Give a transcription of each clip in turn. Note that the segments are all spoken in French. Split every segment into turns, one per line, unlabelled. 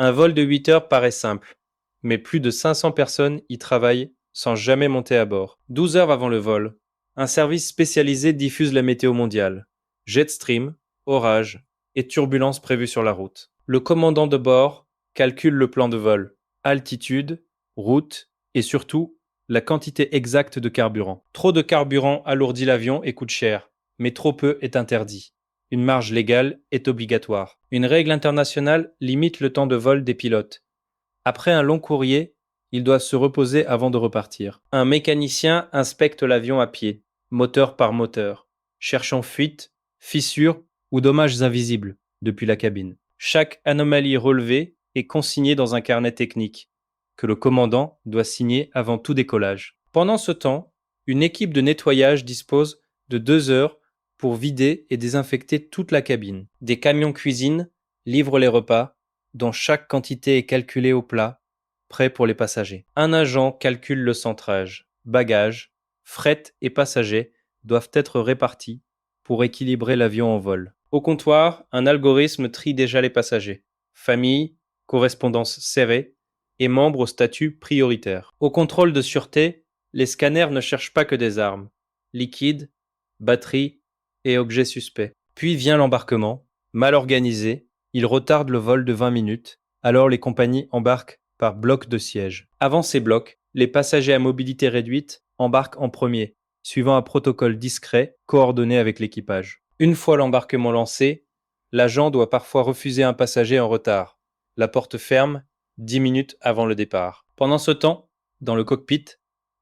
Un vol de 8 heures paraît simple, mais plus de 500 personnes y travaillent sans jamais monter à bord. 12 heures avant le vol, un service spécialisé diffuse la météo mondiale. Jetstream, orage et turbulences prévues sur la route. Le commandant de bord calcule le plan de vol, altitude, route et surtout la quantité exacte de carburant. Trop de carburant alourdit l'avion et coûte cher, mais trop peu est interdit. Une marge légale est obligatoire. Une règle internationale limite le temps de vol des pilotes. Après un long courrier, ils doivent se reposer avant de repartir. Un mécanicien inspecte l'avion à pied, moteur par moteur, cherchant fuites, fissures ou dommages invisibles depuis la cabine. Chaque anomalie relevée est consignée dans un carnet technique que le commandant doit signer avant tout décollage. Pendant ce temps, une équipe de nettoyage dispose de 2 heures pour vider et désinfecter toute la cabine. Des camions cuisine livrent les repas, dont chaque quantité est calculée au plat, prêt pour les passagers. Un agent calcule le centrage. Bagages, fret et passagers doivent être répartis pour équilibrer l'avion en vol. Au comptoir, un algorithme trie déjà les passagers. Famille, correspondance serrée et membres au statut prioritaire. Au contrôle de sûreté, les scanners ne cherchent pas que des armes. Liquides, batteries et objets suspects. Puis vient l'embarquement. Mal organisé, il retarde le vol de 20 minutes, alors les compagnies embarquent par blocs de sièges. Avant ces blocs, les passagers à mobilité réduite embarquent en premier, suivant un protocole discret coordonné avec l'équipage. Une fois l'embarquement lancé, l'agent doit parfois refuser un passager en retard. La porte ferme 10 minutes avant le départ. Pendant ce temps, dans le cockpit,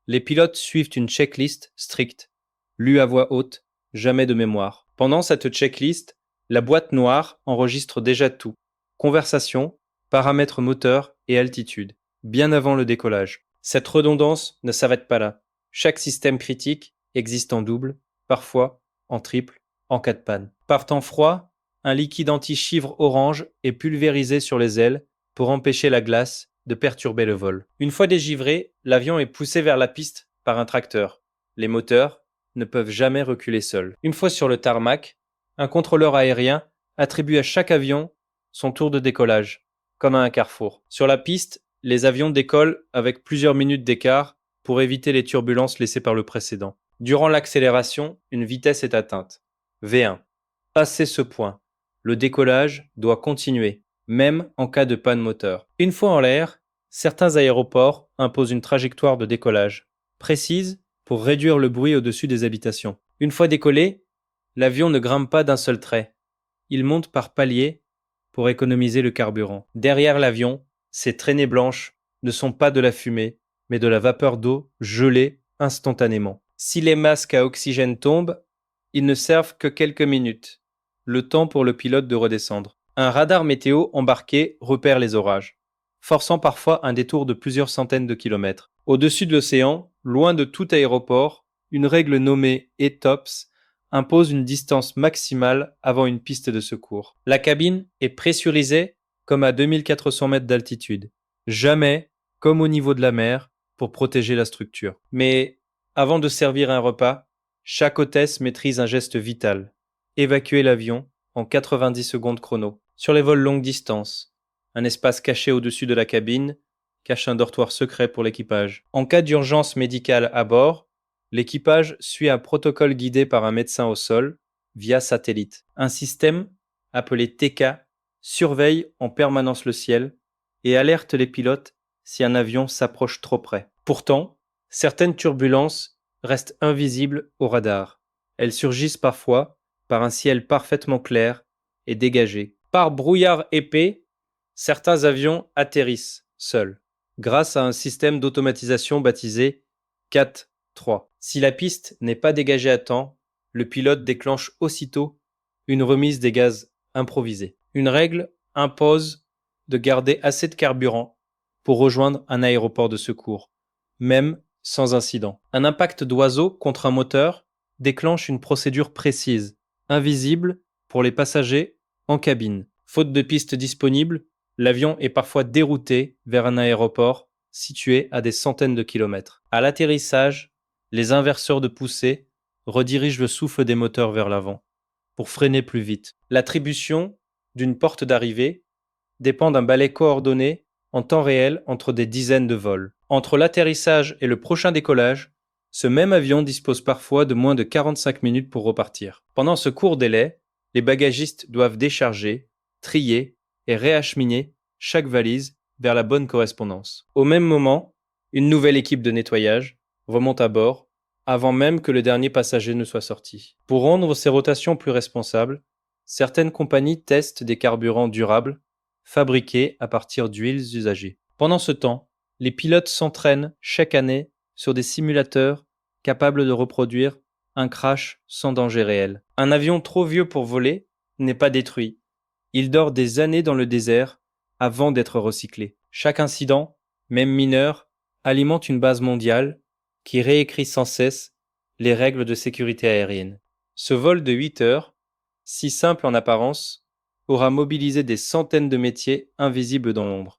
les pilotes suivent une checklist stricte, lue à voix haute, jamais de mémoire. Pendant cette checklist, la boîte noire enregistre déjà tout. Conversation, paramètres moteur et altitude, bien avant le décollage. Cette redondance ne s'arrête pas là. Chaque système critique existe en double, parfois en triple, en cas de panne. Par temps froid, un liquide anti-chivre orange est pulvérisé sur les ailes pour empêcher la glace de perturber le vol. Une fois dégivré, l'avion est poussé vers la piste par un tracteur. Les moteurs ne peuvent jamais reculer seuls. Une fois sur le tarmac, un contrôleur aérien attribue à chaque avion son tour de décollage, comme à un carrefour. Sur la piste, les avions décollent avec plusieurs minutes d'écart pour éviter les turbulences laissées par le précédent. Durant l'accélération, une vitesse est atteinte. V1. Passé ce point, le décollage doit continuer, même en cas de panne moteur. Une fois en l'air, certains aéroports imposent une trajectoire de décollage précise pour réduire le bruit au-dessus des habitations. Une fois décollé, l'avion ne grimpe pas d'un seul trait. Il monte par paliers pour économiser le carburant. Derrière l'avion, ces traînées blanches ne sont pas de la fumée, mais de la vapeur d'eau gelée instantanément. Si les masques à oxygène tombent, ils ne servent que quelques minutes, le temps pour le pilote de redescendre. Un radar météo embarqué repère les orages, forçant parfois un détour de plusieurs centaines de kilomètres. Au-dessus de l'océan, loin de tout aéroport, une règle nommée ETOPS impose une distance maximale avant une piste de secours. La cabine est pressurisée comme à 2400 mètres d'altitude. Jamais comme au niveau de la mer pour protéger la structure. Mais avant de servir un repas, chaque hôtesse maîtrise un geste vital. Évacuer l'avion en 90 secondes chrono. Sur les vols longue distance, un espace caché au-dessus de la cabine cache un dortoir secret pour l'équipage. En cas d'urgence médicale à bord, l'équipage suit un protocole guidé par un médecin au sol via satellite. Un système, appelé TK, surveille en permanence le ciel et alerte les pilotes si un avion s'approche trop près. Pourtant, certaines turbulences restent invisibles au radar. Elles surgissent parfois par un ciel parfaitement clair et dégagé. Par brouillard épais, certains avions atterrissent seuls, grâce à un système d'automatisation baptisé CAT-3. Si la piste n'est pas dégagée à temps, le pilote déclenche aussitôt une remise des gaz improvisée. Une règle impose de garder assez de carburant pour rejoindre un aéroport de secours, même sans incident. Un impact d'oiseau contre un moteur déclenche une procédure précise, invisible pour les passagers en cabine. Faute de piste disponible, l'avion est parfois dérouté vers un aéroport situé à des centaines de kilomètres. À l'atterrissage, les inverseurs de poussée redirigent le souffle des moteurs vers l'avant pour freiner plus vite. L'attribution d'une porte d'arrivée dépend d'un balai coordonné en temps réel entre des dizaines de vols. Entre l'atterrissage et le prochain décollage, ce même avion dispose parfois de moins de 45 minutes pour repartir. Pendant ce court délai, les bagagistes doivent décharger, trier et réacheminer chaque valise vers la bonne correspondance. Au même moment, une nouvelle équipe de nettoyage remonte à bord avant même que le dernier passager ne soit sorti. Pour rendre ces rotations plus responsables, certaines compagnies testent des carburants durables fabriqués à partir d'huiles usagées. Pendant ce temps, les pilotes s'entraînent chaque année sur des simulateurs capables de reproduire un crash sans danger réel. Un avion trop vieux pour voler n'est pas détruit. Il dort des années dans le désert avant d'être recyclé. Chaque incident, même mineur, alimente une base mondiale qui réécrit sans cesse les règles de sécurité aérienne. Ce vol de 8 heures, si simple en apparence, aura mobilisé des centaines de métiers invisibles dans l'ombre.